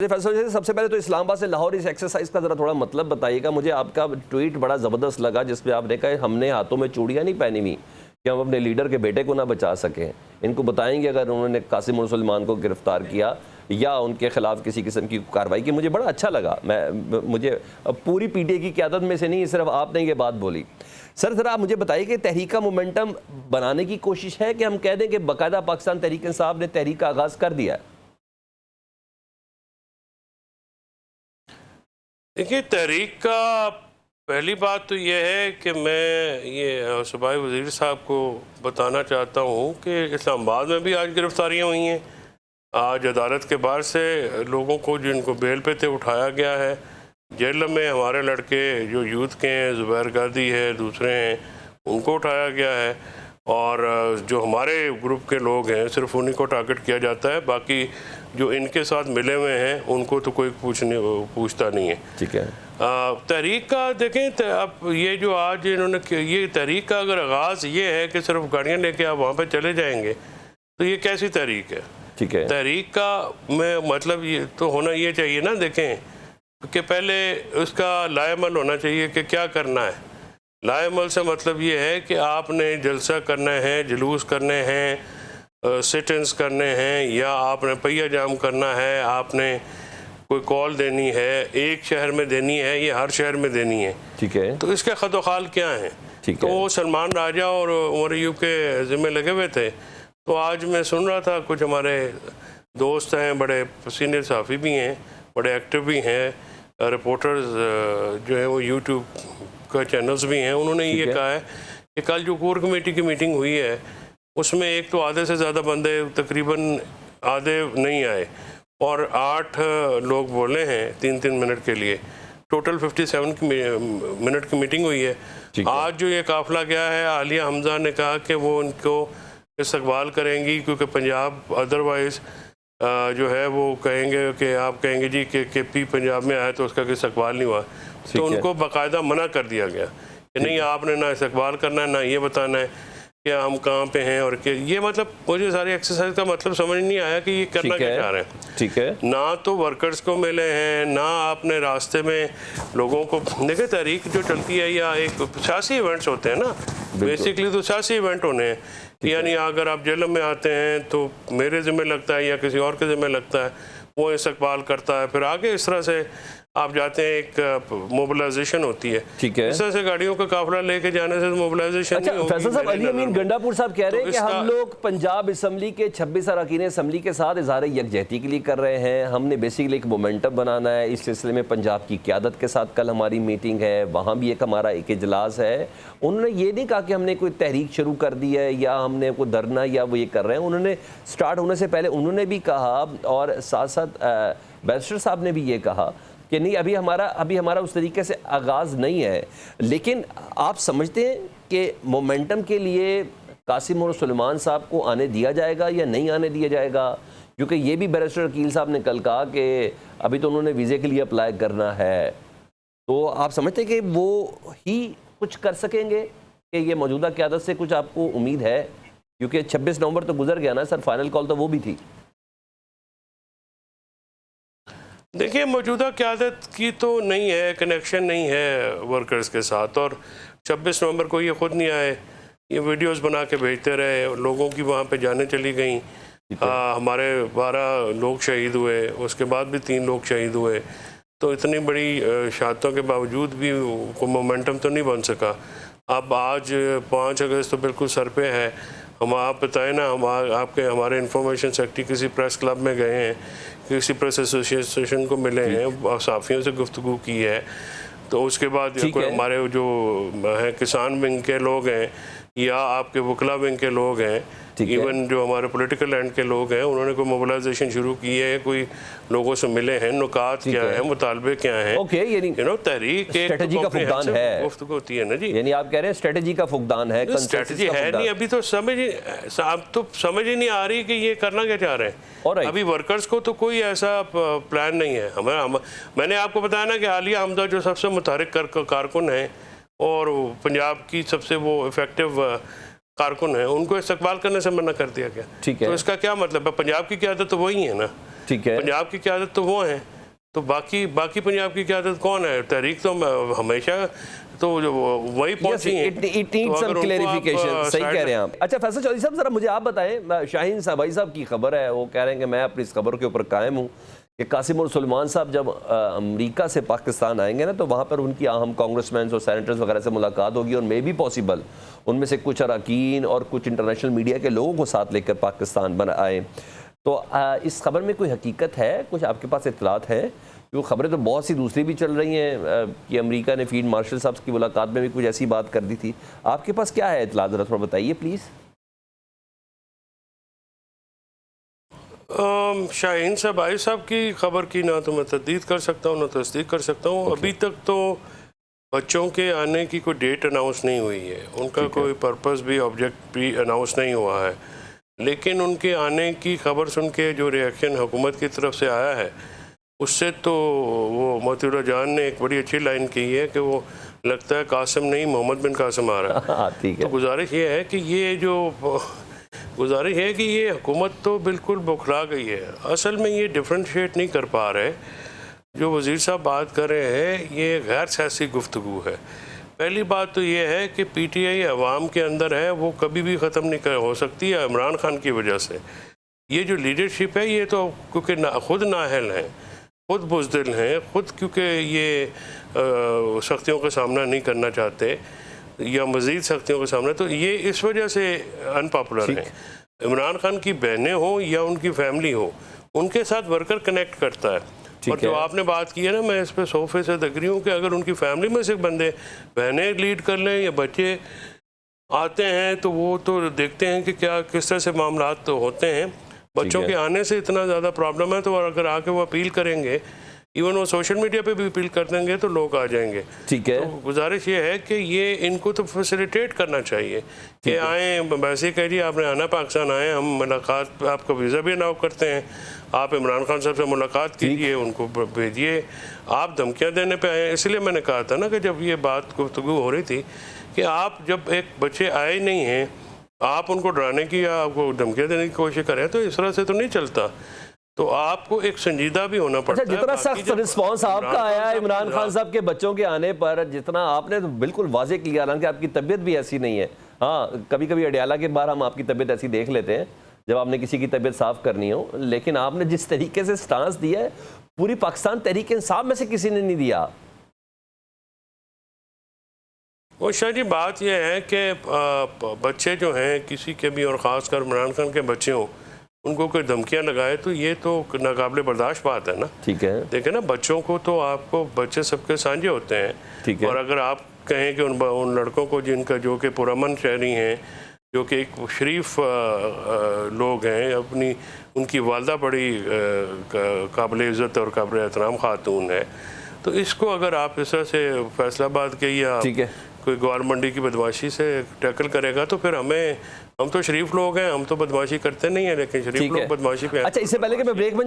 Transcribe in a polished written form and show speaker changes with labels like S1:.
S1: फैसल जी, सबसे पहले तो इस्लामाबाद से लाहौर इस एक्सरसाइज का जरा थोड़ा मतलब बताइएगा। मुझे आपका ट्वीट बड़ा ज़बरदस्त लगा जिसमें आपने कहा हमने हाथों में चूड़ियाँ नहीं पहनी हुई कि हम अपने लीडर के बेटे को ना बचा सकें। इनको बताएंगे अगर उन्होंने कासिम उर सुलेमान को गिरफ्तार किया या उनके खिलाफ किसी किस्म की कार्रवाई की। मुझे बड़ा अच्छा लगा। मुझे पूरी पीटीए की क़यादत में से नहीं, सिर्फ आपने ये बात बोली। सर ज़रा आप मुझे बताइए कि तहरीक का मोमेंटम बनाने की कोशिश है कि हम कह दें कि बाकायदा पाकिस्तान तहरीक इंसाफ ने तहरीक का आगाज़ कर दिया है?
S2: देखिए, तहरीक का पहली बात तो यह है कि मैं ये सूबाई वज़ीर साहब को बताना चाहता हूँ कि इस्लामाबाद में भी आज गिरफ्तारियाँ हुई हैं। आज अदालत के बाहर से लोगों को जिनको बेल पे थे उठाया गया है। जेल में हमारे लड़के जो यूथ के हैं, ज़ुबैर गादी है, दूसरे हैं, उनको उठाया गया है। और जो हमारे ग्रुप के लोग हैं सिर्फ उन्हीं को टारगेट किया जाता है, बाकी जो इनके साथ मिले हुए हैं उनको तो कोई पूछता नहीं है।
S1: ठीक है।
S2: तहरीक का देखें, अब ये जो आज इन्होंने ये तहरीक का अगर आगाज़ ये है कि सिर्फ गाड़ियाँ लेके आप वहाँ पे चले जाएंगे तो ये कैसी तहरीक है?
S1: ठीक है।
S2: तहरीक का मैं मतलब ये तो होना ये चाहिए ना, देखें कि पहले उसका लाएमल होना चाहिए कि क्या करना है। लाएमल से मतलब ये है कि आपने जलसा करना है, जुलूस करने हैं, सिट-इन्स करने हैं, या आपने पहिया जाम करना है, आपने कोई कॉल देनी है, एक शहर में देनी है या हर शहर में देनी है।
S1: ठीक है।
S2: तो इसके खतोखाल क्या हैं?
S1: ठीक
S2: तो
S1: है।
S2: वो सलमान राजा और उमर अयूब के ज़िम्मे लगे हुए थे। तो आज मैं सुन रहा था कुछ हमारे दोस्त हैं, बड़े सीनियर सहाफ़ी भी हैं, बड़े एक्टिव भी हैं, रिपोर्टर्स जो है वो यूट्यूब का चैनल्स भी हैं, उन्होंने ये कहा है कि कल जो कोर कमेटी की मीटिंग हुई है उसमें एक तो आधे से ज़्यादा बंदे, तकरीबन आधे नहीं आए, और 8 लोग बोले हैं 3-3 मिनट के लिए। टोटल 57 मिनट की मीटिंग हुई है। आज जो ये काफ़िला गया है, आलिया हमजा ने कहा कि वो उनको इस्तकबाल करेंगी, क्योंकि पंजाब अदरवाइज़ जो है वो कहेंगे कि आप कहेंगे जी कि पी पंजाब में आया तो उसका कोई इस्तकबाल नहीं हुआ। तो उनको बाकायदा मना कर दिया गया कि नहीं, आपने ना इस्तकबाल करना है, ना ये बताना है कि हम कहाँ पे हैं और कि ये मतलब मुझे सारी एक्सरसाइज का मतलब समझ नहीं आया कि ये करना क्या चाह रहे हैं।
S1: ठीक है।
S2: ना तो वर्कर्स को मिले हैं, ना आपने रास्ते में लोगों को देखिए। तहरीक जो चलती है या एक सियासी इवेंट्स होते हैं ना, बेसिकली तो सियासी इवेंट होने हैं। यानी अगर आप जेल में आते हैं तो मेरे ज़िम्मे लगता है या किसी और के ज़िम्मे लगता है, वो इस्तकबाल करता है, फिर आगे इस तरह से आप जाते हैं, एक मोबिलाइजेशन होती है।
S1: ठीक है।
S2: इस तरह से गाड़ियों का काफिला लेके जाने से मोबिलाइजेशन
S1: अच्छा, फैसल साहब, अली अमीन गंडापुर साहब कह रहे हैं कि हम लोग पंजाब असम्बली के 26 अरकान असम्बली के साथ इज़हार यकजहती के लिए कर रहे हैं। हमने बेसिकली एक मोमेंटम बनाना है। इस सिलसिले में पंजाब की क़यादत के साथ कल हमारी मीटिंग है, वहाँ भी एक हमारा एक इजलास है। उन्होंने ये नहीं कहा कि हमने कोई तहरीक शुरू कर दी है या हमने कोई धरना या वो ये कर रहे हैं। उन्होंने स्टार्ट होने से पहले उन्होंने भी कहा, और साथ साथ बैरिस्टर साहब ने भी ये कहा कि नहीं, अभी हमारा उस तरीके से आगाज़ नहीं है। लेकिन आप समझते हैं कि मोमेंटम के लिए कासिम और सुलेमान साहब को आने दिया जाएगा या नहीं आने दिया जाएगा? क्योंकि ये भी बैरिस्टर वकील साहब ने कल कहा कि अभी तो उन्होंने वीज़े के लिए अप्लाई करना है। तो आप समझते हैं कि वो ही कुछ कर सकेंगे कि ये मौजूदा क़यादत से कुछ आपको उम्मीद है? क्योंकि 26 नवंबर तो गुजर गया ना सर, फाइनल कॉल तो वो भी थी।
S2: देखिए, मौजूदा क़यादत की तो नहीं है, कनेक्शन नहीं है वर्कर्स के साथ, और 26 नवंबर को ये ख़ुद नहीं आए, ये वीडियोस बना के भेजते रहे, लोगों की वहाँ पे जाने चली गई। हमारे 12 लोग शहीद हुए, उसके बाद भी 3 लोग शहीद हुए। तो इतनी बड़ी शहादतों के बावजूद भी को मोमेंटम तो नहीं बन सका। अब आज 5 अगस्त तो बिल्कुल सर पे है। हम आप बताएं ना, हम आपके हमारे इंफॉर्मेशन सेक्रेटरी किसी प्रेस क्लब में गए हैं, किसी प्रेस एसोसिएशन को मिले हैं, सहाफ़ियों से गुफ्तगू की है। तो उसके बाद कोई हमारे जो हैं किसान विंग के लोग हैं या आपके वकला विंग के लोग हैं, इवन जो हमारे पॉलिटिकल एंड के लोग हैं, उन्होंने कोई मोबिलाइजेशन शुरू की है, कोई लोगों से मिले हैं, नुकात क्या है, मुतालबे क्या हैं। तहरीक
S1: स्ट्रेटजी का फुकदान है,
S2: गुफ्तगू होती है ना जी।
S1: यानी आप कह रहे हैं स्ट्रेटजी का फुकदान है,
S2: स्ट्रेटजी है नहीं। अभी तो समझ ही नहीं आ रही कि ये करना क्या चाह रहे हैं। अभी वर्कर्स को तो कोई ऐसा प्लान नहीं है। मैंने आपको बताया ना कि आलिया हमजा जो सबसे मुतहरिक कारकुन है और पंजाब की सबसे वो इफेक्टिव कारकुन है, उनको इस्तकबाल करने से मना कर दिया गया।
S1: ठीक है।
S2: तो इसका क्या मतलब है? पंजाब की क़यादत तो वही है ना।
S1: ठीक है।
S2: पंजाब की क़यादत तो वो है, तो बाकी पंजाब की क़यादत कौन है? तहरीक तो हमेशा तो वही पहुंची है।
S1: It needs some clarification. सही कह रहे हैं आप। अच्छा फैसल चौधरी साहब, जरा मुझे आप बताएं, शाहीन साहबाई साहब की खबर है, वो कह रहे हैं कि मैं अपनी इस खबर के ऊपर कायम हूँ कि कासिम और सुलेमान साहब जब अमेरिका से पाकिस्तान आएंगे ना, तो वहाँ पर उनकी अहम कांग्रेसमैन और सेनेटर्स वगैरह से मुलाकात होगी, और मे बी पॉसिबल उनमें से कुछ अरकान और कुछ इंटरनेशनल मीडिया के लोगों को साथ लेकर पाकिस्तान आए। तो इस खबर में कोई हकीकत है? कुछ आपके पास इत्तलात है? जो खबरें तो बहुत सी दूसरी भी चल रही हैं कि अमेरिका ने फील्ड मार्शल साहब की मुलाकात में भी कुछ ऐसी बात कर दी थी। आपके पास क्या है इत्तलात, जरा थोड़ा बताइए प्लीज़।
S2: शाहीन साहबाई साहब की खबर की ना तो मैं तस्दीक कर सकता हूँ ना तस्दीक कर सकता हूँ। अभी तक तो बच्चों के आने की कोई डेट अनाउंस नहीं हुई है, उनका कोई पर्पस भी ऑब्जेक्ट भी अनाउंस नहीं हुआ है, लेकिन उनके आने की खबर सुन के जो रिएक्शन हुकूमत की तरफ से आया है, उससे तो वो मोतिउर जान ने एक बड़ी अच्छी लाइन की है कि वो लगता है कासिम नहीं मोहम्मद बिन कासिम आ रहा है।
S1: ठीक है।
S2: तो गुजारिश ये है कि ये हुकूमत तो बिल्कुल बौखला गई है। असल में ये डिफ्रेंशिएट नहीं कर पा रहे। जो वज़ीर साहब बात कर रहे हैं ये गैर सियासी गुफ्तगू है। पहली बात तो ये है कि पीटीआई अवाम के अंदर है, वो कभी भी ख़त्म नहीं हो सकती है इमरान खान की वजह से। ये जो लीडरशिप है ये तो क्योंकि खुद नाअहल हैं, खुद बुज़दिल हैं, खुद क्योंकि ये सख्तियों का सामना नहीं करना चाहते या मज़ीद सख्तियों का सामना, तो ये इस वजह से अनपॉपुलर हैं। इमरान खान की बहनें हों या उनकी फैमिली हो, उनके साथ वर्कर कनेक्ट करता है। और जो आपने बात की है ना, मैं इस पर 100% एग्री हूँ कि अगर उनकी फैमिली में से बंदे बहनें लीड कर लें या बच्चे आते हैं तो वो तो देखते हैं कि क्या किस तरह से मामला तो होते हैं। बच्चों के आने से इतना ज़्यादा प्रॉब्लम है, तो अगर आके वो अपील करेंगे, इवन वो सोशल मीडिया पे भी अपील कर देंगे तो लोग आ जाएंगे।
S1: ठीक है।
S2: तो गुजारिश ये है कि ये इनको तो फैसिलिटेट करना चाहिए कि आएँ, वैसे कहिए आपने आना पाकिस्तान आए, हम मुलाकात, आपका वीज़ा भी अलाउ करते हैं, आप इमरान खान साहब से मुलाकात कीजिए, उनको भेजिए। आप धमकियाँ देने पे आए। इसलिए मैंने कहा था ना कि जब ये बात गुफ्तगू हो रही थी कि आप जब एक बच्चे आए नहीं हैं, आप उनको डराने की या आपको धमकियाँ देने की कोशिश करें, तो इस तरह से तो नहीं चलता। तो आपको एक संजीदा भी होना पड़ता है।
S1: जितना सख्त रिस्पांस आपका आया है इमरान खान साहब के बच्चों के आने पर, जितना आपने तो बिल्कुल वाज़ेह किया, हालांकि आपकी तबीयत भी ऐसी नहीं है। हाँ, कभी कभी अडयाला के बाहर हम आपकी तबीयत ऐसी देख लेते हैं जब आपने किसी की तबीयत साफ करनी हो, लेकिन आपने जिस तरीके से स्टांस दिया है, पूरी पाकिस्तान तहरीक इंसाफ में से किसी ने नहीं दिया।
S2: वो शायद जी बात यह है कि बच्चे जो हैं किसी के भी, और ख़ासकर इमरान खान के बच्चे हों, उनको कोई धमकियां लगाए तो ये तो नाकाबिले बर्दाश्त बात है ना।
S1: ठीक है।
S2: देखें ना, बच्चों को तो आपको, बच्चे सबके साझे होते हैं।
S1: ठीक है।
S2: और अगर आप कहें कि उन लड़कों को जिनका जो कि पुरअमन शहरी हैं, जो कि एक शरीफ लोग हैं, अपनी उनकी वालदा बड़ी काबिल इज़्ज़त और काबिल एहतराम खातून है, तो इसको अगर आप इस तरह से फैसलाबाद के या कोई ग्वार मंडी की बदमाशी से टैकल करेगा, तो फिर हम तो शरीफ लोग हैं, हम तो बदमाशी करते नहीं हैं, लेकिन शरीफ लोग बदमाशी पे।
S1: अच्छा, इससे पहले कि मैं ब्रेक में